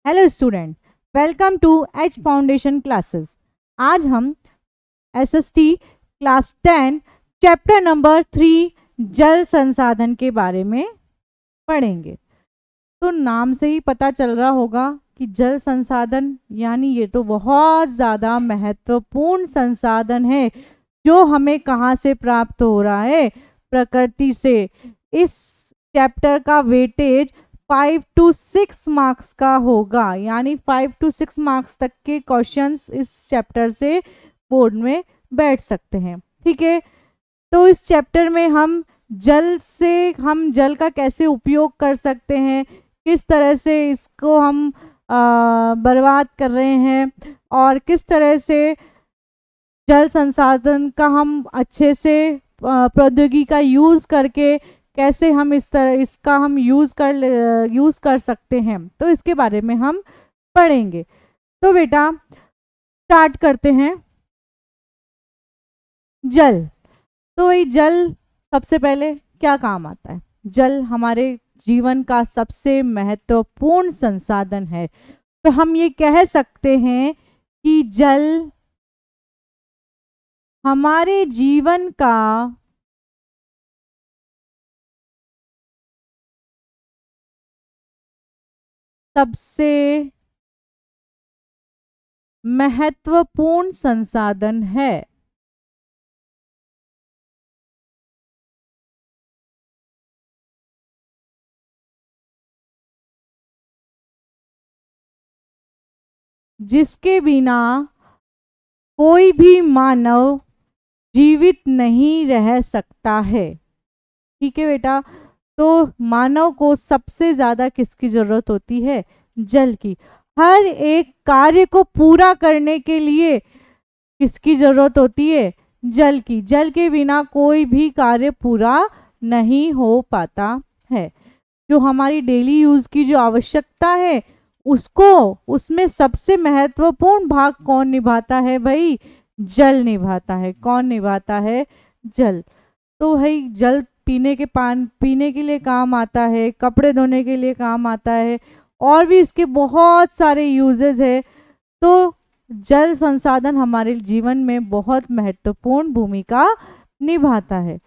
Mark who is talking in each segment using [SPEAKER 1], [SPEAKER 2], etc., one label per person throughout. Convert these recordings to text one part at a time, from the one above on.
[SPEAKER 1] Hello student, welcome to H foundation classes. आज हम SST class 10 chapter number 3 जल संसाधन के बारे में पढ़ेंगे। तो नाम से ही पता चल रहा होगा कि जल संसाधन यानी ये तो बहुत ज़्यादा महत्वपूर्ण संसाधन है जो हमें कहाँ से प्राप्त हो रहा है, प्रकृति से। इस चैप्टर का वेटेज 5 to 6 मार्क्स का होगा, यानी 5 to 6 मार्क्स तक के क्वेश्चंस इस चैप्टर से बोर्ड में बैठ सकते हैं। ठीक है, तो इस चैप्टर में हम जल का कैसे उपयोग कर सकते हैं, किस तरह से इसको हम बर्बाद कर रहे हैं और किस तरह से जल संसाधन का हम अच्छे से प्रौद्योगिकी का यूज़ करके कैसे हम इसका हम यूज़ कर सकते हैं, तो इसके बारे में हम पढ़ेंगे। तो बेटा स्टार्ट करते हैं। जल, तो ये जल सबसे पहले क्या काम आता है? जल हमारे जीवन का सबसे महत्वपूर्ण संसाधन है। तो हम ये कह सकते हैं कि जल हमारे जीवन का सबसे महत्वपूर्ण संसाधन है। जिसके बिना कोई भी मानव जीवित नहीं रह सकता है। ठीक है बेटा, तो मानव को सबसे ज्यादा किसकी जरूरत होती है? जल की। हर एक कार्य को पूरा करने के लिए किसकी जरूरत होती है? जल की। जल के बिना कोई भी कार्य पूरा नहीं हो पाता है। जो हमारी डेली यूज की जो आवश्यकता है उसमें सबसे महत्वपूर्ण भाग कौन निभाता है भाई? जल निभाता है। कौन निभाता है? जल। तो भाई जल पीने के लिए काम आता है, कपड़े धोने के लिए काम आता है और भी इसके बहुत सारे यूजेस है। तो जल संसाधन हमारे जीवन में बहुत महत्वपूर्ण भूमिका निभाता है।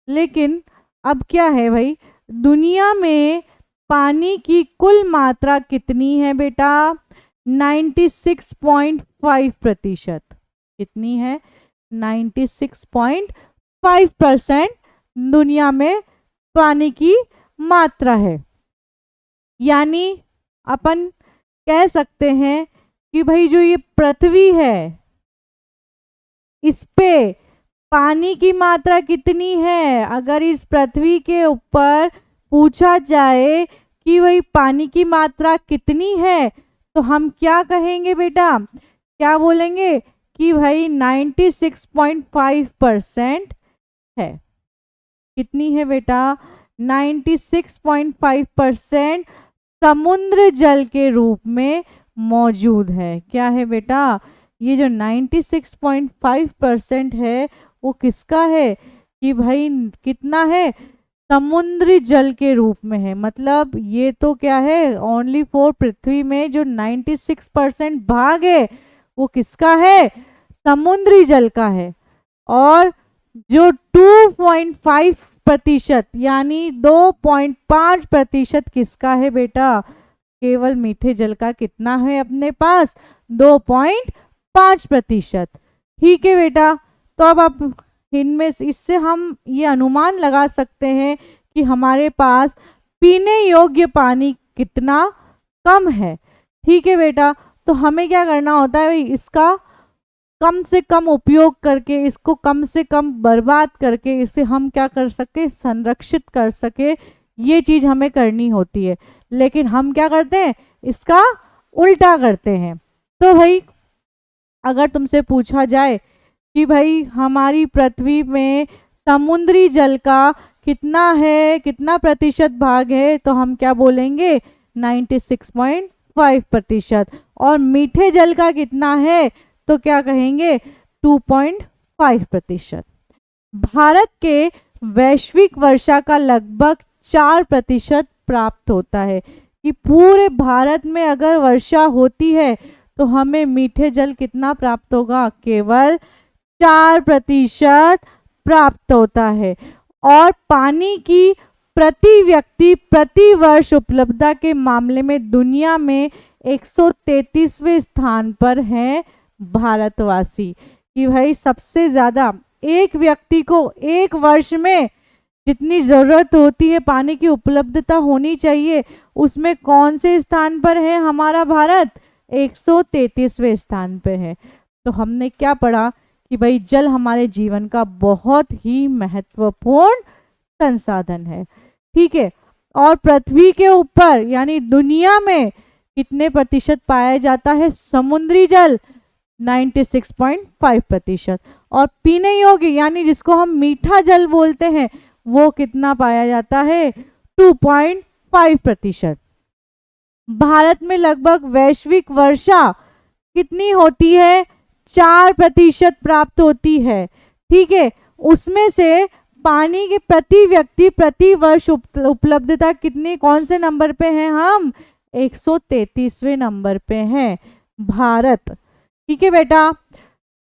[SPEAKER 1] लेकिन अब क्या है भाई, दुनिया में पानी की कुल मात्रा कितनी है बेटा? 96.5%। कितनी है? 96.5% दुनिया में पानी की मात्रा है। यानी अपन कह सकते हैं कि भाई जो ये पृथ्वी है इस पे पानी की मात्रा कितनी है? अगर इस पृथ्वी के ऊपर पूछा जाए कि भाई पानी की मात्रा कितनी है तो हम क्या कहेंगे बेटा? क्या बोलेंगे कि भाई 96.5% है। कितनी है बेटा? 96.5% समुद्र जल के रूप में मौजूद है। क्या है बेटा? ये जो 96.5% है वो किसका है? कि भाई कितना है? समुद्री जल के रूप में है। मतलब ये तो क्या है, ओनली फॉर पृथ्वी में जो 96% भाग है वो किसका है? समुद्री जल का है। और जो 2.5% यानी 2.5% किसका है बेटा? केवल मीठे जल का। कितना है अपने पास? 2.5%। ठीक है बेटा, तो अब आप इनमें इससे हम ये अनुमान लगा सकते हैं कि हमारे पास पीने योग्य पानी कितना कम है। ठीक है बेटा, तो हमें क्या करना होता है भाई, इसका कम से कम उपयोग करके, इसको कम से कम बर्बाद करके इसे हम क्या कर सके? संरक्षित कर सके। ये चीज हमें करनी होती है। लेकिन हम क्या करते हैं? इसका उल्टा करते हैं। तो भाई अगर तुमसे पूछा जाए कि भाई हमारी पृथ्वी में समुद्री जल का कितना है, कितना प्रतिशत भाग है, तो हम क्या बोलेंगे? 96.5%। और मीठे जल का कितना है तो क्या कहेंगे? 2.5%। भारत के वैश्विक वर्षा का लगभग 4% प्राप्त होता है। कि पूरे भारत में अगर वर्षा होती है तो हमें मीठे जल कितना प्राप्त होगा, केवल 4% प्राप्त होता है। और पानी की प्रति व्यक्ति प्रति वर्ष उपलब्धता के मामले में दुनिया में 133वें स्थान पर है भारतवासी। कि भाई सबसे ज्यादा एक व्यक्ति को एक वर्ष में जितनी जरूरत होती है पानी की उपलब्धता होनी चाहिए, उसमें कौन से स्थान पर है हमारा भारत, 133वें स्थान पर है। तो हमने क्या पढ़ा कि भाई जल हमारे जीवन का बहुत ही महत्वपूर्ण संसाधन है। ठीक है। और पृथ्वी के ऊपर यानी दुनिया में कितने प्रतिशत पाया जाता है समुद्री जल, 96.5%। और पीने योग्य यानी जिसको हम मीठा जल बोलते हैं वो कितना पाया जाता है, 2.5%। भारत में लगभग वैश्विक वर्षा कितनी होती है, 4% प्राप्त होती है। ठीक है। उसमें से पानी के प्रति व्यक्ति प्रति वर्ष उपलब्धता कितनी, कौन से नंबर पे हैं हम, 133वें नंबर पे हैं भारत। ठीक है बेटा।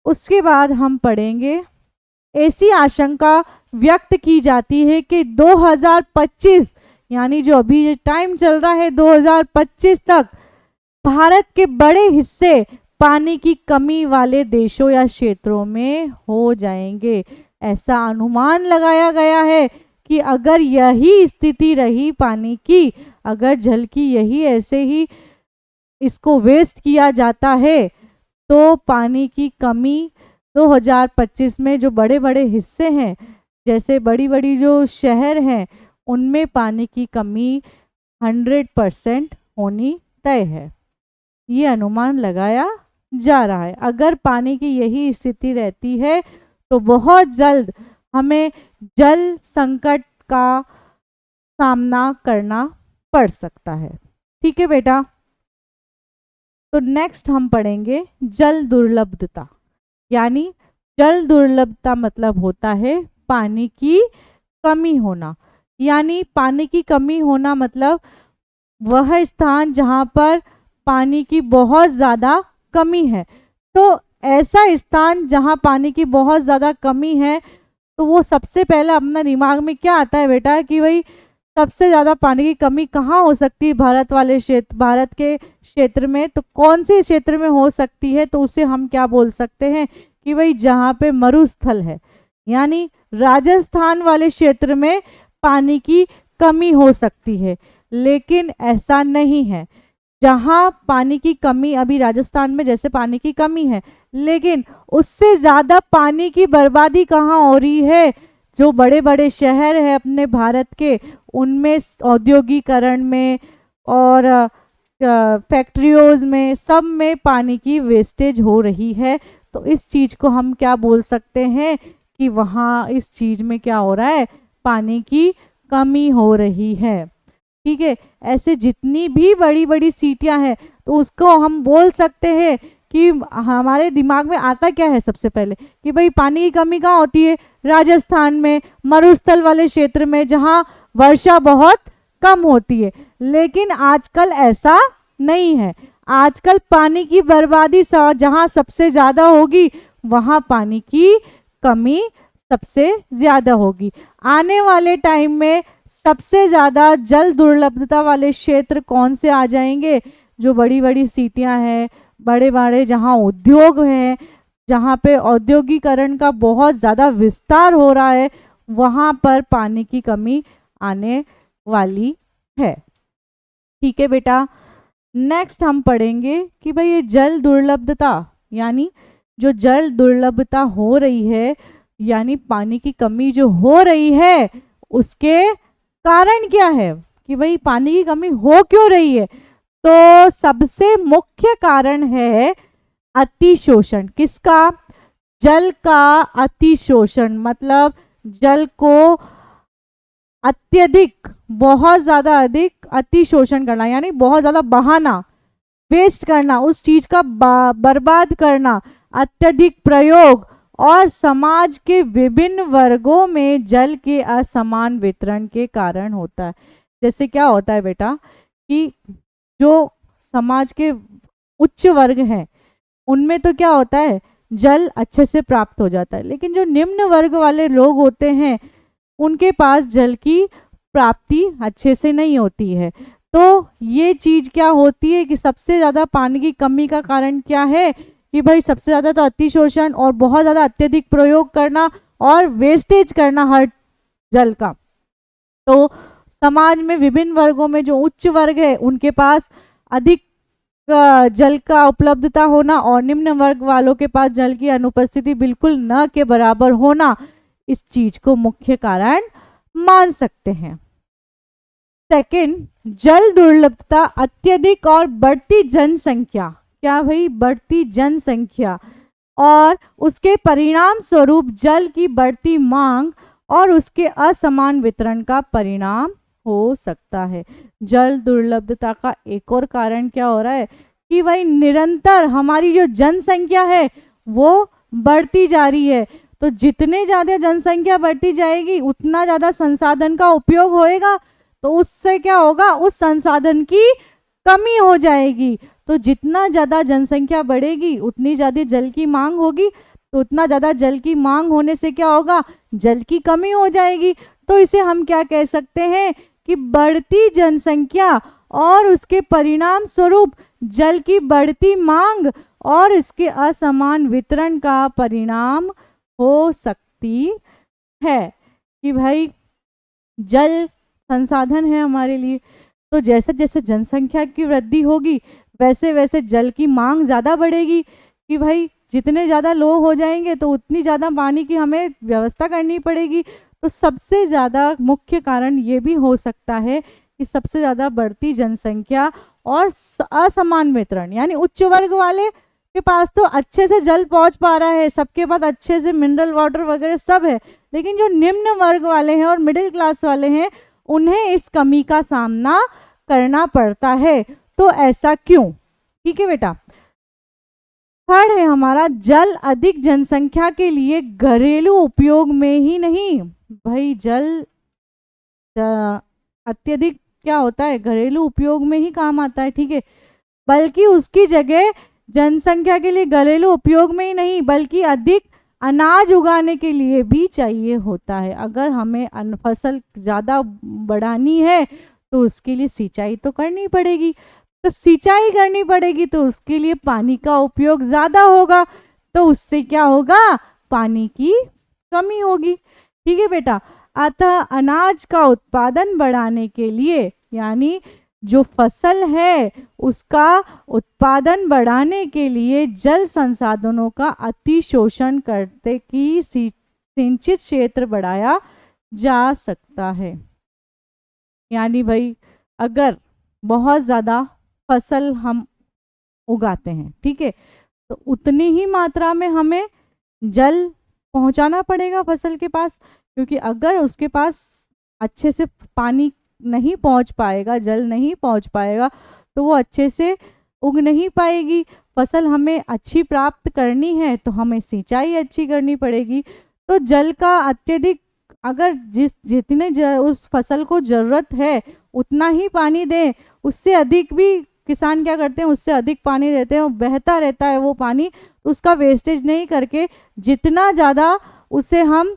[SPEAKER 1] उसके बाद हम पढ़ेंगे, ऐसी आशंका व्यक्त की जाती है कि 2025 यानी जो अभी ये टाइम चल रहा है 2025 तक भारत के बड़े हिस्से पानी की कमी वाले देशों या क्षेत्रों में हो जाएंगे। ऐसा अनुमान लगाया गया है कि अगर यही स्थिति रही पानी की, अगर जल की यही ऐसे ही इसको वेस्ट किया जाता है तो पानी की कमी 2025 में जो बड़े बड़े हिस्से हैं, जैसे बड़ी बड़ी जो शहर हैं, उनमें पानी की कमी 100% होनी तय है। ये अनुमान लगाया जा रहा है। अगर पानी की यही स्थिति रहती है तो बहुत जल्द हमें जल संकट का सामना करना पड़ सकता है। ठीक है बेटा। तो नेक्स्ट हम पढ़ेंगे जल दुर्लभता। यानी जल दुर्लभता मतलब होता है पानी की कमी होना। यानी पानी की कमी होना मतलब वह स्थान जहाँ पर पानी की बहुत ज़्यादा कमी है। तो ऐसा स्थान जहाँ पानी की बहुत ज़्यादा कमी है तो वो सबसे पहले अपना दिमाग में क्या आता है बेटा कि भाई सबसे ज़्यादा पानी की कमी कहाँ हो सकती है, भारत वाले क्षेत्र, भारत के क्षेत्र में। तो कौन से क्षेत्र में हो सकती है, तो उसे हम क्या बोल सकते हैं कि भाई जहाँ पे मरुस्थल है, यानी राजस्थान वाले क्षेत्र में पानी की कमी हो सकती है। लेकिन ऐसा नहीं है। जहाँ पानी की कमी अभी राजस्थान में जैसे पानी की कमी है, लेकिन उससे ज़्यादा पानी की बर्बादी कहाँ हो रही है, जो बड़े बड़े शहर हैं अपने भारत के, उनमें औद्योगिकरण में और फैक्ट्रियोज में, सब में पानी की वेस्टेज हो रही है। तो इस चीज़ को हम क्या बोल सकते हैं कि वहाँ इस चीज़ में क्या हो रहा है, पानी की कमी हो रही है। ठीक है। ऐसे जितनी भी बड़ी बड़ी सिटियां हैं तो उसको हम बोल सकते हैं कि हमारे दिमाग में आता क्या है सबसे पहले कि भाई पानी की कमी कहाँ होती है, राजस्थान में, मरुस्थल वाले क्षेत्र में जहाँ वर्षा बहुत कम होती है। लेकिन आजकल ऐसा नहीं है। आजकल पानी की बर्बादी जहाँ सबसे ज़्यादा होगी वहाँ पानी की कमी सबसे ज़्यादा होगी। आने वाले टाइम में सबसे ज़्यादा जल दुर्लभता वाले क्षेत्र कौन से आ जाएंगे, जो बड़ी बड़ी सिटियां हैं, बड़े बड़े जहाँ उद्योग हैं, जहाँ पे औद्योगिकरण का बहुत ज़्यादा विस्तार हो रहा है, वहाँ पर पानी की कमी आने वाली है। ठीक है बेटा। नेक्स्ट हम पढ़ेंगे कि भाई ये जल दुर्लभता यानी जो जल दुर्लभता हो रही है, यानी पानी की कमी जो हो रही है, उसके कारण क्या है कि भाई पानी की कमी हो क्यों रही है। तो सबसे मुख्य कारण है अतिशोषण। किसका, जल का अतिशोषण। मतलब जल को अत्यधिक, बहुत ज्यादा अधिक अतिशोषण करना, यानी बहुत ज्यादा बहाना, वेस्ट करना, उस चीज का बर्बाद करना, अत्यधिक प्रयोग और समाज के विभिन्न वर्गों में जल के असमान वितरण के कारण होता है। जैसे क्या होता है बेटा कि जो समाज के उच्च वर्ग हैं उनमें तो क्या होता है, जल अच्छे से प्राप्त हो जाता है, लेकिन जो निम्न वर्ग वाले लोग होते हैं उनके पास जल की प्राप्ति अच्छे से नहीं होती है। तो ये चीज क्या होती है कि सबसे ज्यादा पानी की कमी का कारण क्या है कि भाई सबसे ज्यादा तो अतिशोषण और बहुत ज्यादा अत्यधिक प्रयोग करना और वेस्टेज करना हर जल का। तो समाज में विभिन्न वर्गों में जो उच्च वर्ग है उनके पास अधिक जल का उपलब्धता होना और निम्न वर्ग वालों के पास जल की अनुपस्थिति बिल्कुल न के बराबर होना, इस चीज को मुख्य कारण मान सकते हैं। सेकंड, जल दुर्लभता अत्यधिक और बढ़ती जनसंख्या। क्या भाई, बढ़ती जनसंख्या और उसके परिणाम स्वरूप जल की बढ़ती मांग और उसके असमान वितरण का परिणाम हो सकता है। जल दुर्लभता का एक और कारण क्या हो रहा है कि भाई निरंतर हमारी जो जनसंख्या है वो बढ़ती जा रही है। तो जितने ज़्यादा जनसंख्या बढ़ती जाएगी उतना ज़्यादा संसाधन का उपयोग होएगा, तो उससे क्या होगा, उस संसाधन की कमी हो जाएगी। तो जितना ज़्यादा जनसंख्या बढ़ेगी उतनी ज़्यादा जल की मांग होगी, तो उतना ज़्यादा जल की मांग होने से क्या होगा, जल की कमी हो जाएगी। तो इसे हम क्या कह सकते हैं कि बढ़ती जनसंख्या और उसके परिणाम स्वरूप जल की बढ़ती मांग और इसके असमान वितरण का परिणाम हो सकती है। कि भाई जल संसाधन है हमारे लिए, तो जैसे जैसे जनसंख्या की वृद्धि होगी वैसे वैसे जल की मांग ज़्यादा बढ़ेगी। कि भाई जितने ज़्यादा लोग हो जाएंगे तो उतनी ज़्यादा पानी की हमें व्यवस्था करनी पड़ेगी। तो सबसे ज़्यादा मुख्य कारण ये भी हो सकता है कि सबसे ज़्यादा बढ़ती जनसंख्या और असमान वितरण, यानी उच्च वर्ग वाले के पास तो अच्छे से जल पहुंच पा रहा है, सबके पास अच्छे से मिनरल वाटर वगैरह सब है, लेकिन जो निम्न वर्ग वाले हैं और मिडिल क्लास वाले हैं उन्हें इस कमी का सामना करना पड़ता है। तो ऐसा क्यों? ठीक है बेटा। थर्ड है हमारा, जल अधिक जनसंख्या के लिए घरेलू उपयोग में ही नहीं। भाई जल अत्यधिक क्या होता है, घरेलू उपयोग में ही काम आता है, ठीक है, बल्कि उसकी जगह जनसंख्या के लिए घरेलू उपयोग में ही नहीं बल्कि अधिक अनाज उगाने के लिए भी चाहिए होता है। अगर हमें फसल ज़्यादा बढ़ानी है तो उसके लिए सिंचाई तो करनी पड़ेगी, तो सिंचाई करनी पड़ेगी तो उसके लिए पानी का उपयोग ज़्यादा होगा, तो उससे क्या होगा, पानी की कमी होगी। ठीक है बेटा। अतः अनाज का उत्पादन बढ़ाने के लिए, यानी जो फसल है उसका उत्पादन बढ़ाने के लिए जल संसाधनों का अतिशोषण करते की सिंचित क्षेत्र बढ़ाया जा सकता है। यानी भाई अगर बहुत ज़्यादा फसल हम उगाते हैं, ठीक है, तो उतनी ही मात्रा में हमें जल पहुंचाना पड़ेगा फसल के पास, क्योंकि अगर उसके पास अच्छे से पानी नहीं पहुंच पाएगा, जल नहीं पहुंच पाएगा, तो वो अच्छे से उग नहीं पाएगी। फसल हमें अच्छी प्राप्त करनी है तो हमें सिंचाई अच्छी करनी पड़ेगी। तो जल का अत्यधिक, अगर जितने उस फसल को ज़रूरत है उतना ही पानी दें, उससे अधिक भी किसान क्या करते हैं, उससे अधिक पानी देते हैं, बहता रहता है वो पानी, तो उसका वेस्टेज नहीं करके जितना ज़्यादा उसे हम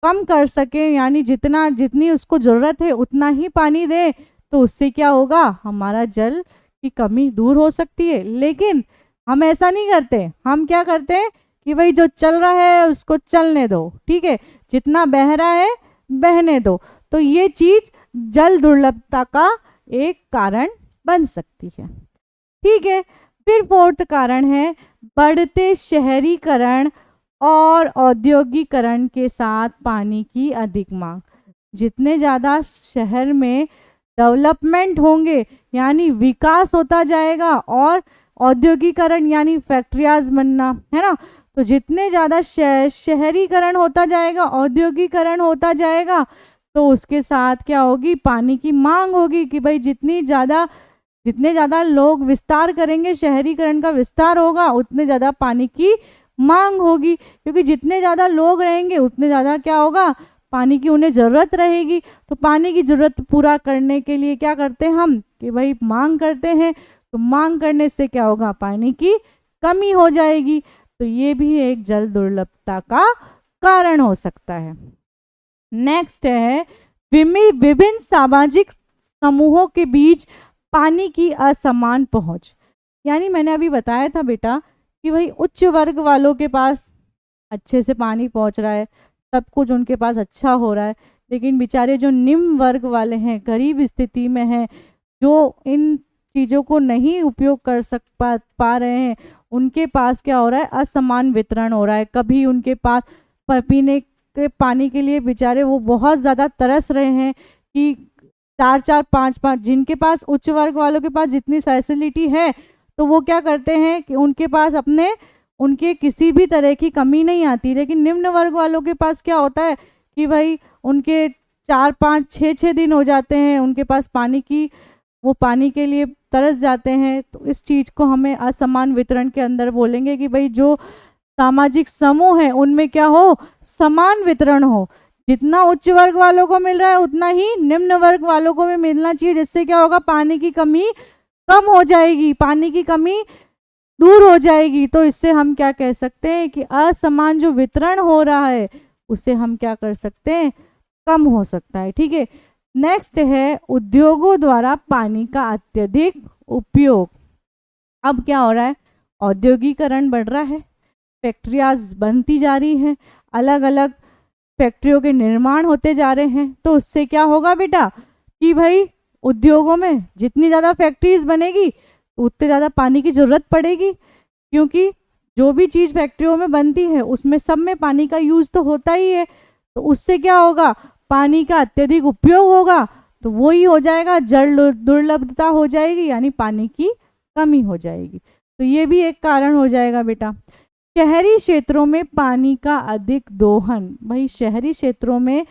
[SPEAKER 1] कम कर सकें, यानी जितनी उसको ज़रूरत है उतना ही पानी दें, तो उससे क्या होगा, हमारा जल की कमी दूर हो सकती है। लेकिन हम ऐसा नहीं करते, हम क्या करते हैं कि भाई जो चल रहा है उसको चलने दो, ठीक है, जितना बह रहा है बहने दो। तो ये चीज़ जल दुर्लभता का एक कारण बन सकती है। ठीक है। फिर फोर्थ कारण है बढ़ते शहरीकरण और औद्योगिकरण के साथ पानी की अधिक मांग। जितने ज़्यादा शहर में डेवलपमेंट होंगे, यानी विकास होता जाएगा, और औद्योगिकरण यानी फैक्ट्रियाज बनना, है ना, तो जितने ज़्यादा शहरीकरण होता जाएगा, औद्योगिकरण होता जाएगा, तो उसके साथ क्या होगी, पानी की मांग होगी। कि भाई जितने ज़्यादा लोग विस्तार करेंगे, शहरीकरण का विस्तार होगा, उतने ज़्यादा पानी की मांग होगी, क्योंकि जितने ज़्यादा लोग रहेंगे उतने ज़्यादा क्या होगा, पानी की उन्हें ज़रूरत रहेगी। तो पानी की ज़रूरत पूरा करने के लिए क्या करते हैं हम कि भाई मांग करते हैं। तो मांग करने से क्या होगा, पानी की कमी हो जाएगी। तो ये भी एक जल दुर्लभता का कारण हो सकता है। नेक्स्ट है विभिन्न सामाजिक समूहों के बीच पानी की असमान पहुंच। यानी मैंने अभी बताया था बेटा कि भाई उच्च वर्ग वालों के पास अच्छे से पानी पहुंच रहा है, सब कुछ उनके पास अच्छा हो रहा है, लेकिन बेचारे जो निम्न वर्ग वाले हैं, गरीब स्थिति में हैं, जो इन चीज़ों को नहीं उपयोग कर पा रहे हैं, उनके पास क्या हो रहा है, असमान वितरण हो रहा है। कभी उनके पास पीने के पानी के लिए बेचारे वो बहुत ज़्यादा तरस रहे हैं कि 4-4, 5-5, जिनके पास उच्च वर्ग वालों के पास जितनी फैसिलिटी है तो वो क्या करते हैं कि उनके पास उनके किसी भी तरह की कमी नहीं आती। लेकिन निम्न वर्ग वालों के पास क्या होता है कि भाई उनके 4-5, 6-6 दिन हो जाते हैं उनके पास पानी की, वो पानी के लिए तरस जाते हैं। तो इस चीज़ को हमें असमान वितरण के अंदर बोलेंगे कि भाई जो सामाजिक समूह है उनमें क्या हो, समान वितरण हो। जितना उच्च वर्ग वालों को मिल रहा है उतना ही निम्न वर्ग वालों को भी मिलना चाहिए, जिससे क्या होगा, पानी की कमी कम हो जाएगी, पानी की कमी दूर हो जाएगी। तो इससे हम क्या कह सकते हैं कि असमान जो वितरण हो रहा है उसे हम क्या कर सकते हैं, कम हो सकता है। ठीक है। नेक्स्ट है उद्योगों द्वारा पानी का अत्यधिक उपयोग। अब क्या हो रहा है, औद्योगिकरण बढ़ रहा है, फैक्ट्रियाँ बनती जा रही हैं, अलग अलग फैक्ट्रियों के निर्माण होते जा रहे हैं। तो उससे क्या होगा बेटा कि भाई उद्योगों में जितनी ज़्यादा फैक्ट्रीज बनेगी उतने ज़्यादा पानी की ज़रूरत पड़ेगी, क्योंकि जो भी चीज़ फैक्ट्रियों में बनती है उसमें सब में पानी का यूज़ तो होता ही है। तो उससे क्या होगा, पानी का अत्यधिक उपयोग होगा, तो वही हो जाएगा, जल दुर्लभता हो जाएगी, यानी पानी की कमी हो जाएगी। तो ये भी एक कारण हो जाएगा बेटा। शहरी क्षेत्रों में पानी का अधिक दोहन। भाई शहरी क्षेत्रों में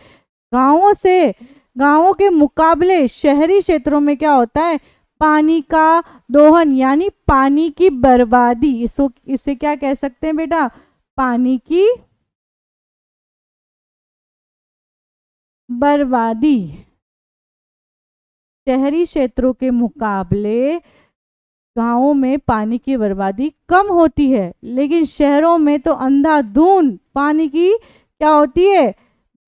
[SPEAKER 1] गांवों के मुकाबले शहरी क्षेत्रों में क्या होता है, पानी का दोहन यानी पानी की बर्बादी। इसे क्या कह सकते हैं बेटा, पानी की बर्बादी। शहरी क्षेत्रों के मुकाबले गांवों में पानी की बर्बादी कम होती है, लेकिन शहरों में तो अंधाधुंध पानी की क्या होती है,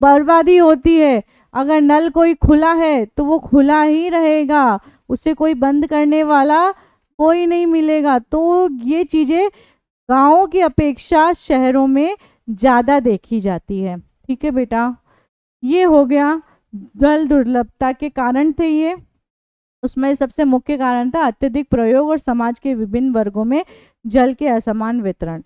[SPEAKER 1] बर्बादी होती है। अगर नल कोई खुला है तो वो खुला ही रहेगा, उसे कोई बंद करने वाला कोई नहीं मिलेगा। तो ये चीज़ें गांवों की अपेक्षा शहरों में ज़्यादा देखी जाती है। ठीक है बेटा, ये हो गया जल दुर्लभता के कारण थे ये। उसमें सबसे मुख्य कारण था अत्यधिक प्रयोग और समाज के विभिन्न वर्गों में जल के असमान वितरण।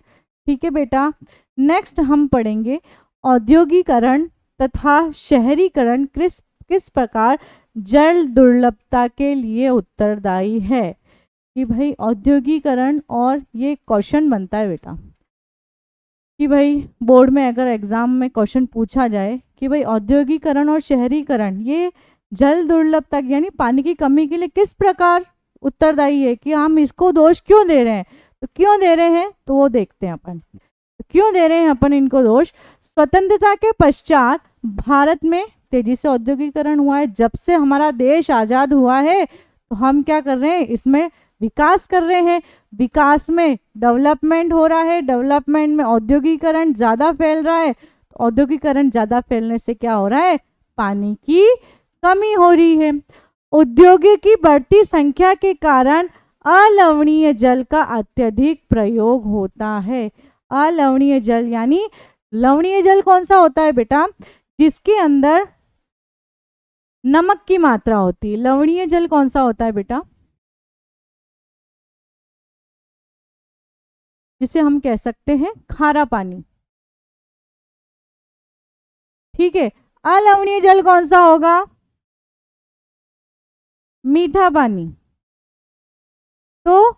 [SPEAKER 1] ठीक है बेटा, नेक्स्ट हम पढ़ेंगे औद्योगिकरण तथा शहरीकरण किस प्रकार जल दुर्लभता के लिए उत्तरदायी है। कि भाई औद्योगिकरण, और ये क्वेश्चन बनता है बेटा कि भाई बोर्ड में अगर एग्जाम में क्वेश्चन पूछा जाए कि भाई औद्योगिकरण और शहरीकरण ये जल दुर्लभता यानी पानी की कमी के लिए किस प्रकार उत्तरदायी है, कि हम इसको दोष क्यों दे रहे हैं। तो क्यों दे रहे हैं तो वो देखते हैं अपन। तो क्यों दे रहे हैं अपन इनको दोष। स्वतंत्रता के पश्चात भारत में तेजी से औद्योगिकरण हुआ है। जब से हमारा देश आज़ाद हुआ है तो हम क्या कर रहे हैं, इसमें विकास कर रहे हैं। विकास में डेवलपमेंट हो रहा है, डेवलपमेंट में औद्योगिकरण ज़्यादा फैल रहा है। तो औद्योगिकरण ज़्यादा फैलने से क्या हो रहा है, पानी की कमी हो रही है। उद्योगों की बढ़ती संख्या के कारण अलवणीय जल का अत्यधिक प्रयोग होता है। अलवणीय जल यानी लवणीय जल कौन सा होता है बेटा, जिसके अंदर नमक की मात्रा होती है। लवणीय जल कौन सा होता है बेटा, जिसे हम कह सकते हैं खारा पानी। ठीक है, अलवणीय जल कौन सा होगा, मीठा पानी। तो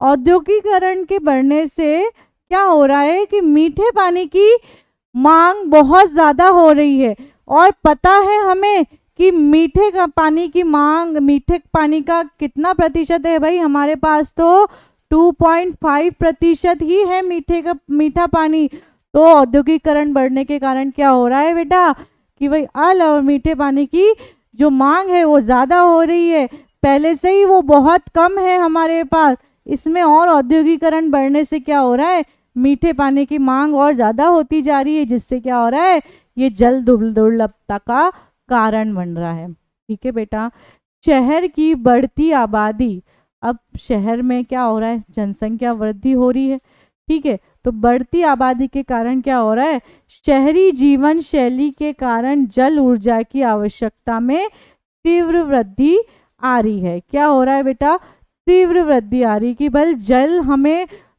[SPEAKER 1] औद्योगिकरण के बढ़ने से क्या हो रहा है कि मीठे पानी की मांग बहुत ज़्यादा हो रही है। और पता है हमें कि मीठे का पानी की मांग, मीठे पानी का कितना प्रतिशत है भाई, हमारे पास तो 2.5% ही है मीठा पानी। तो औद्योगिकरण बढ़ने के कारण क्या हो रहा है बेटा कि भाई मीठे पानी की जो मांग है वो ज़्यादा हो रही है, पहले से ही वो बहुत कम है हमारे पास, इसमें और औद्योगिकरण बढ़ने से क्या हो रहा है, मीठे पानी की मांग और ज़्यादा होती जा रही है, जिससे क्या हो रहा है, ये जल दुर्लभता का कारण बन रहा है। ठीक है बेटा। शहर की बढ़ती आबादी, अब शहर में क्या हो रहा है, जनसंख्या वृद्धि हो रही है। ठीक है, तो बढ़ती आबादी के कारण क्या हो रहा है, शहरी जीवन शैली के कारण जल ऊर्जा की आवश्यकता में तीव्र वृद्धि आ रही है। क्या हो रहा है बेटा, तीव्र वृद्धि आ रही कि भाई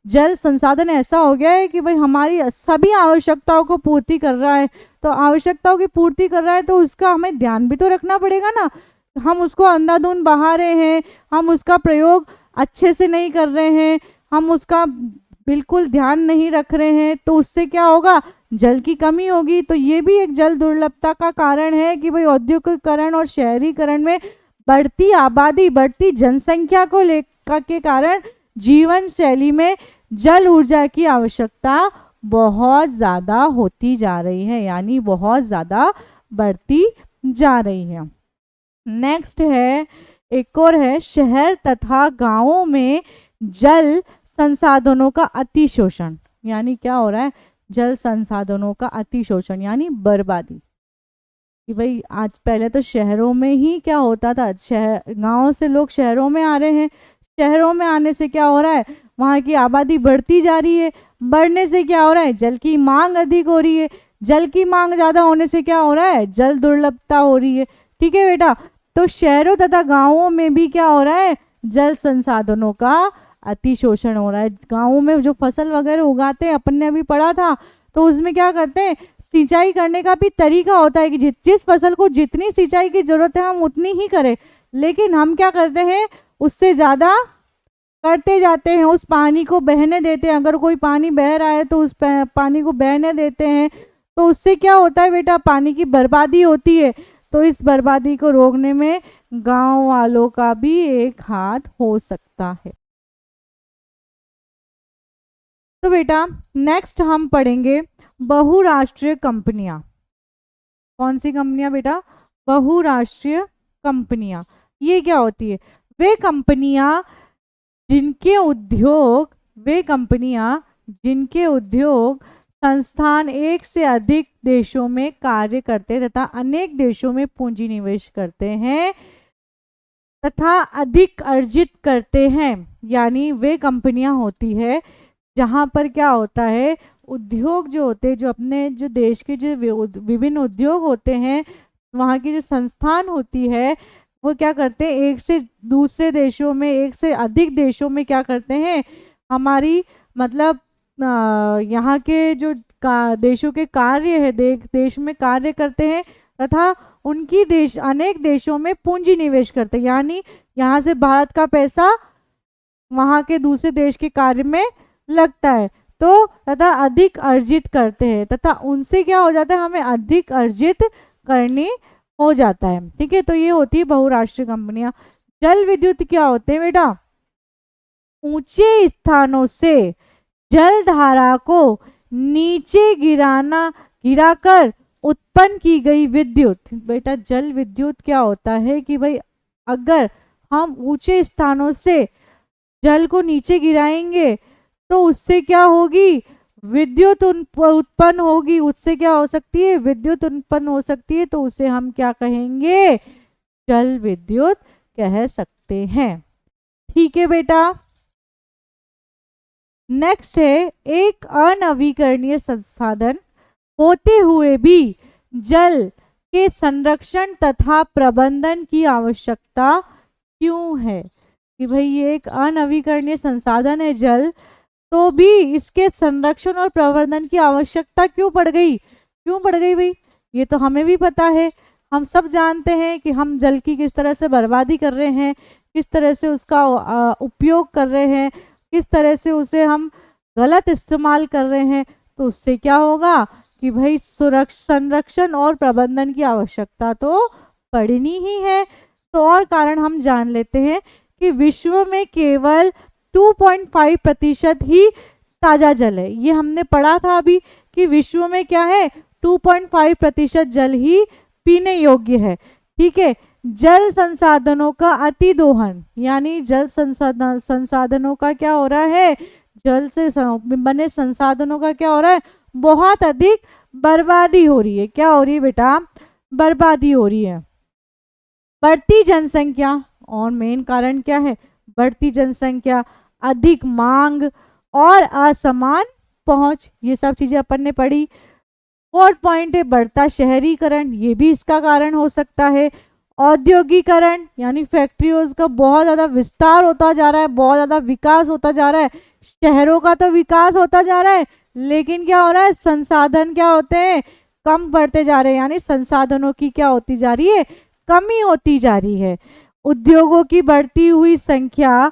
[SPEAKER 1] जल संसाधन ऐसा हो गया है कि भाई हमारी सभी आवश्यकताओं को पूर्ति कर रहा है। तो आवश्यकताओं की पूर्ति कर रहा है तो उसका हमें ध्यान भी तो रखना पड़ेगा ना। हम उसको अंधाधुंध बहा रहे हैं, हम उसका प्रयोग अच्छे से नहीं कर रहे हैं, हम उसका बिल्कुल ध्यान नहीं रख रहे हैं, तो उससे क्या होगा, जल की कमी होगी। तो ये भी एक जल दुर्लभता का कारण है कि भाई औद्योगिकरण और शहरीकरण में बढ़ती आबादी, बढ़ती जनसंख्या को लेकर के कारण जीवन शैली में जल ऊर्जा की आवश्यकता बहुत ज़्यादा होती जा रही है, यानी बहुत ज़्यादा बढ़ती जा रही है। नेक्स्ट है, एक और है, शहर तथा गांवों में जल संसाधनों का अतिशोषण। यानी क्या हो रहा है, जल संसाधनों का अतिशोषण यानी बर्बादी। कि भाई आज पहले तो शहरों में ही क्या होता था, शहर गाँव से लोग शहरों में आ रहे हैं, शहरों में आने से क्या हो रहा है, वहाँ की आबादी बढ़ती जा रही है, बढ़ने से क्या हो रहा है, जल की मांग अधिक हो रही है, जल की मांग ज़्यादा होने से क्या हो रहा है, जल दुर्लभता हो रही है। ठीक है बेटा। तो शहरों तथा गाँवों में भी क्या हो रहा है, जल संसाधनों का अतिशोषण हो रहा है। गाँवों में जो फसल वगैरह उगाते हैं, अपन ने अभी पढ़ा था, तो उसमें क्या करते हैं, सिंचाई करने का भी तरीका होता है कि जिस फसल को जितनी सिंचाई की जरूरत है हम उतनी ही करें, लेकिन हम क्या करते हैं, उससे ज़्यादा करते जाते हैं, उस पानी को बहने देते हैं। अगर कोई पानी बह रहा है तो उस पानी को बहने देते हैं, तो उससे क्या होता है बेटा, पानी की बर्बादी होती है। तो इस बर्बादी को रोकने में गांव वालों का भी एक हाथ हो सकता है। तो बेटा नेक्स्ट हम पढ़ेंगे बहुराष्ट्रीय कंपनियां। कौन सी कंपनियां बेटा, बहुराष्ट्रीय कंपनियां। ये क्या होती है, वे कंपनियां जिनके उद्योग संस्थान एक से अधिक देशों में कार्य करते तथा अनेक देशों में पूंजी निवेश करते हैं तथा अधिक अर्जित करते हैं। यानी वे कंपनियां होती है जहां पर क्या होता है, उद्योग जो होते हैं, जो अपने जो देश के जो विभिन्न उद्योग होते हैं, वहाँ की जो संस्थान होती है, वो क्या करते हैं, एक से दूसरे देशों में, एक से अधिक देशों में क्या करते हैं, हमारी मतलब यहाँ के जो देशों के कार्य है, देश में कार्य करते हैं तथा उनकी अनेक देशों में पूंजी निवेश करते हैं। यानी यहाँ से भारत का पैसा वहाँ के दूसरे देश के कार्य में लगता है, तो तथा अधिक अर्जित करते हैं, तथा उनसे क्या हो जाता है, हमें अधिक अर्जित करनी हो जाता है। ठीक है, तो ये होती है बहुराष्ट्रीय कंपनियां। जल विद्युत क्या होते हैं बेटा, ऊंचे स्थानों से जल धारा को नीचे गिराकर उत्पन्न की गई विद्युत। बेटा जल विद्युत क्या होता है कि भाई अगर हम ऊंचे स्थानों से जल को नीचे गिराएंगे तो उससे क्या होगी, विद्युत उत्पन्न होगी। उससे क्या हो सकती है, विद्युत उत्पन्न हो सकती है, तो उसे हम क्या कहेंगे, जल विद्युत कह सकते हैं। ठीक है बेटा। नेक्स्ट है, एक अनवीकरणीय संसाधन होते हुए भी जल के संरक्षण तथा प्रबंधन की आवश्यकता क्यों है। कि भाई ये एक अनवीकरणीय संसाधन है जल, तो भी इसके संरक्षण और प्रबंधन की आवश्यकता क्यों पड़ गई भाई, ये तो हमें भी पता है, हम सब जानते हैं कि हम जल की किस तरह से बर्बादी कर रहे हैं, किस तरह से उसका उपयोग कर रहे हैं, किस तरह से उसे हम गलत इस्तेमाल कर रहे हैं। तो उससे क्या होगा कि भाई संरक्षण और प्रबंधन की आवश्यकता तो पड़नी ही है। तो और कारण हम जान लेते हैं कि विश्व में केवल 2.5% ही ताज़ा जल है। ये हमने पढ़ा था अभी कि विश्व में क्या है, 2.5% जल ही पीने योग्य है। ठीक है, जल संसाधनों का अति दोहन, यानी जल संसाधनों का क्या हो रहा है, जल से बने संसाधनों का क्या हो रहा है, बहुत अधिक बर्बादी हो रही है। क्या हो रही है बेटा, बर्बादी हो रही है। बढ़ती जनसंख्या, और मेन कारण क्या है, बढ़ती जनसंख्या, अधिक मांग और असमान पहुंच, ये सब चीजें अपन ने पढ़ी। 4 पॉइंट है बढ़ता शहरीकरण, ये भी इसका कारण हो सकता है। औद्योगिकरण, यानी फैक्ट्रियों का बहुत ज़्यादा विस्तार होता जा रहा है, बहुत ज़्यादा विकास होता जा रहा है, शहरों का तो विकास होता जा रहा है, लेकिन क्या हो रहा है, संसाधन क्या होते हैं, कम बढ़ते जा रहे हैं, यानी संसाधनों की क्या होती जा रही है, कमी होती जा रही है। उद्योगों की बढ़ती हुई संख्या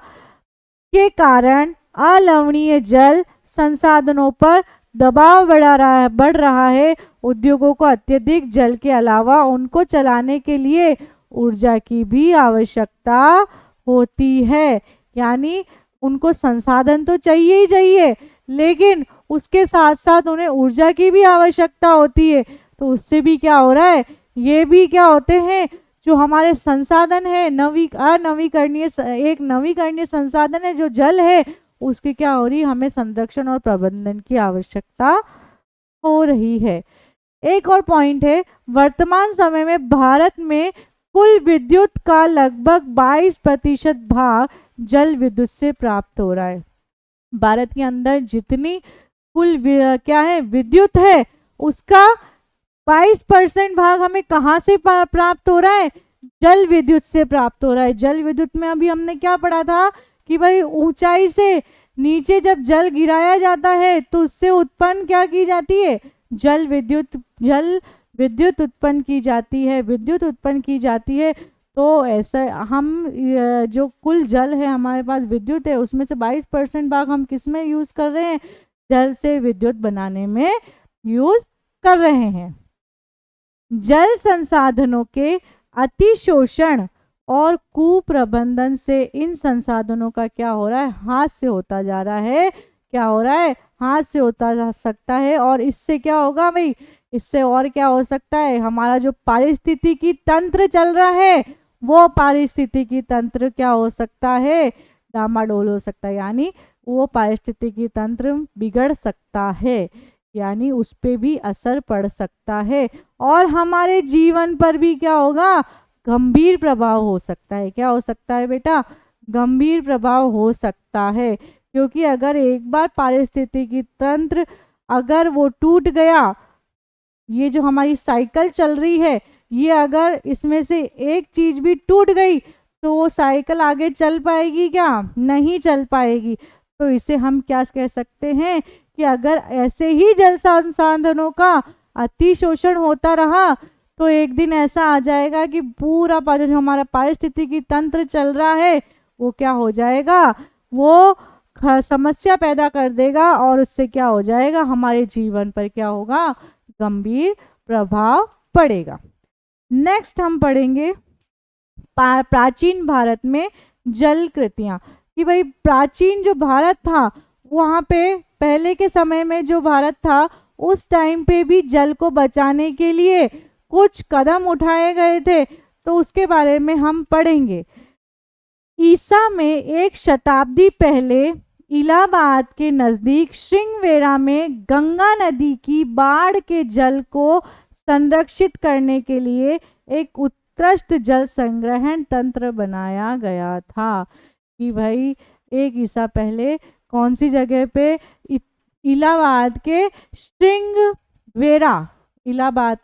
[SPEAKER 1] के कारण अलवणीय जल संसाधनों पर दबाव बढ़ रहा है। उद्योगों को अत्यधिक जल के अलावा उनको चलाने के लिए ऊर्जा की भी आवश्यकता होती है, यानी उनको संसाधन तो चाहिए ही चाहिए, लेकिन उसके साथ साथ उन्हें ऊर्जा की भी आवश्यकता होती है। तो उससे भी क्या हो रहा है, ये भी क्या होते हैं, जो हमारे संसाधन है, एक नवीकरणीय संसाधन है जो जल है, उसकी क्या हो रही है, हमें संरक्षण और प्रबंधन की आवश्यकता हो रही है। एक और पॉइंट है, वर्तमान समय में भारत में कुल विद्युत का लगभग 22% भाग जल विद्युत से प्राप्त हो रहा है। भारत के अंदर जितनी कुल क्या है विद्युत है, उसका 22% भाग हमें कहाँ से प्राप्त हो रहा है, जल विद्युत से प्राप्त हो रहा है। जल विद्युत में अभी हमने क्या पढ़ा था कि भाई ऊंचाई से नीचे जब जल गिराया जाता है तो उससे उत्पन्न क्या की जाती है, जल विद्युत उत्पन्न की जाती है, विद्युत उत्पन्न की जाती है। तो ऐसा हम जो कुल जल है हमारे पास विद्युत है, उसमें से 22% भाग हम किस में यूज कर रहे हैं, जल से विद्युत बनाने में यूज कर रहे हैं। जल संसाधनों के अतिशोषण और कुप्रबंधन से इन संसाधनों का क्या हो रहा है, हाथ से होता जा रहा है। क्या हो रहा है, हाथ से होता जा सकता है। और इससे क्या होगा भाई, इससे और क्या हो सकता है, हमारा जो पारिस्थितिकी तंत्र चल रहा है, वो पारिस्थितिकी तंत्र क्या हो सकता है, डामाडोल हो सकता है, यानी वो पारिस्थितिकी तंत्र बिगड़ सकता है, यानी उस पे भी असर पड़ सकता है। और हमारे जीवन पर भी क्या होगा, गंभीर प्रभाव हो सकता है। क्या हो सकता है बेटा, गंभीर प्रभाव हो सकता है। क्योंकि अगर एक बार पारिस्थितिकी तंत्र अगर वो टूट गया, ये जो हमारी साइकिल चल रही है, ये अगर इसमें से एक चीज भी टूट गई तो वो साइकिल आगे चल पाएगी क्या, नहीं चल पाएगी। तो इसे हम क्या कह सकते हैं कि अगर ऐसे ही जल संसाधनों का अतिशोषण होता रहा तो एक दिन ऐसा आ जाएगा कि पूरा जो हमारा पारिस्थितिकी तंत्र चल रहा है वो क्या हो जाएगा, वो समस्या पैदा कर देगा और उससे क्या हो जाएगा, हमारे जीवन पर क्या होगा, गंभीर प्रभाव पड़ेगा। नेक्स्ट हम पढ़ेंगे प्राचीन भारत में जल कृतियां, कि भाई प्राचीन जो भारत था वहाँ पे पहले के समय में जो भारत था उस टाइम पे भी जल को बचाने के लिए कुछ कदम उठाए गए थे, तो उसके बारे में हम पढ़ेंगे। ईसा में 1 शताब्दी पहले इलाहाबाद के नजदीक श्रृंगवेरा में गंगा नदी की बाढ़ के जल को संरक्षित करने के लिए एक उत्कृष्ट जल संग्रहण तंत्र बनाया गया था। कि भाई 1 ईसा पहले कौन सी जगह पे, इलाहाबाद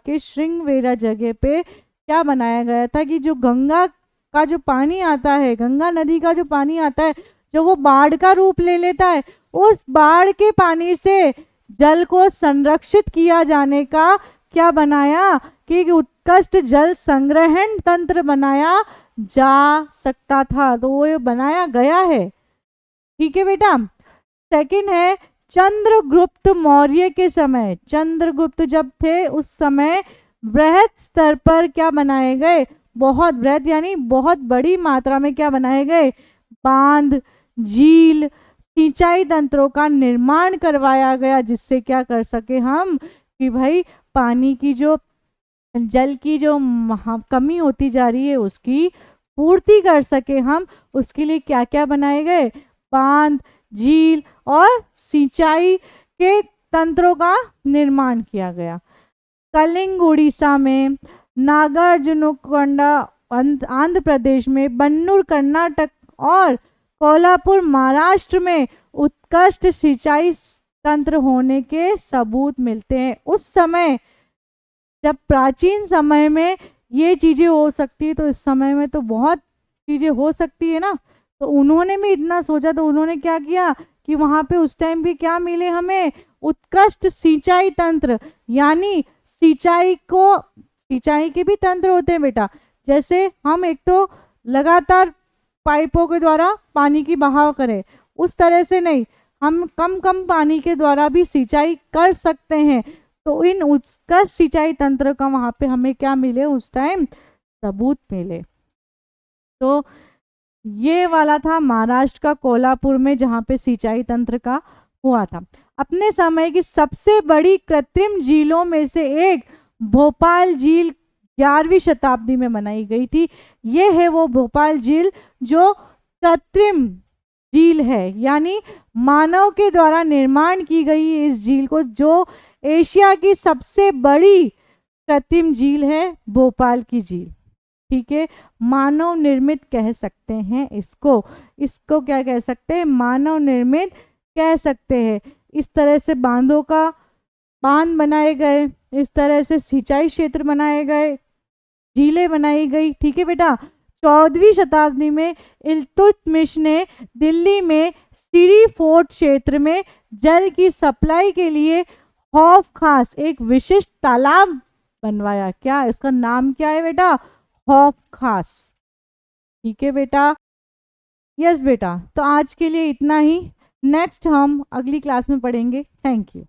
[SPEAKER 1] के श्रृंगवेरा जगह पे क्या बनाया गया था कि जो गंगा का जो पानी आता है, गंगा नदी का जो पानी आता है, जो वो बाढ़ का रूप ले लेता है, उस बाढ़ के पानी से जल को संरक्षित किया जाने का क्या बनाया कि उत्कृष्ट जल संग्रहण तंत्र बनाया जा सकता था। तो वो बनाया गया है। ठीक है बेटा। सेकंड है चंद्रगुप्त मौर्य के समय, चंद्रगुप्त जब थे उस समय बृहद स्तर पर क्या बनाए गए, बहुत बृहद यानी बहुत बड़ी मात्रा में क्या बनाए गए, बांध, झील, सिंचाई तंत्रों का निर्माण करवाया गया, जिससे क्या कर सके हम कि भाई पानी की जो जल की जो कमी होती जा रही है उसकी पूर्ति कर सके हम, उसके लिए क्या क्या बनाए गए, बांध, झील और सिंचाई के तंत्रों का निर्माण किया गया। कलिंग उड़ीसा में, नागार्जुनकोंडा आंध्र प्रदेश में, बन्नूर कर्नाटक और कोल्हापुर महाराष्ट्र में उत्कृष्ट सिंचाई तंत्र होने के सबूत मिलते हैं। उस समय जब प्राचीन समय में ये चीज़ें हो सकती है तो इस समय में तो बहुत चीज़ें हो सकती है ना। तो उन्होंने भी इतना सोचा तो उन्होंने क्या किया कि वहाँ पे उस टाइम भी क्या मिले हमें, उत्कृष्ट सिंचाई तंत्र। यानी सिंचाई के भी तंत्र होते हैं बेटा, जैसे हम एक तो लगातार पाइपों के द्वारा पानी की बहाव करें, उस तरह से नहीं, हम कम कम पानी के द्वारा भी सिंचाई कर सकते हैं। तो इन उत्कृष्ट सिंचाई तंत्र का वहाँ पे हमें क्या मिले उस टाइम, सबूत मिले। तो ये वाला था महाराष्ट्र का कोल्हापुर में जहाँ पे सिंचाई तंत्र का हुआ था। अपने समय की सबसे बड़ी कृत्रिम झीलों में से एक भोपाल झील 11वीं शताब्दी में बनाई गई थी। ये है वो भोपाल झील जो कृत्रिम झील है, यानी मानव के द्वारा निर्माण की गई इस झील को, जो एशिया की सबसे बड़ी कृत्रिम झील है भोपाल की झील। ठीक है, मानव निर्मित कह सकते हैं इसको क्या कह सकते हैं, मानव निर्मित कह सकते हैं। इस तरह से बांध बनाए गए, इस तरह से सिंचाई क्षेत्र बनाए गए, झीलें बनाई गई। ठीक है बेटा, 14वीं शताब्दी में इल्तुतमिश ने दिल्ली में सीरी फोर्ट क्षेत्र में जल की सप्लाई के लिए हौफ खास एक विशिष्ट तालाब बनवाया। क्या इसका नाम क्या है बेटा, हौफ खास। ठीक है बेटा, यस बेटा। तो आज के लिए इतना ही, नेक्स्ट हम अगली क्लास में पढ़ेंगे। Thank you.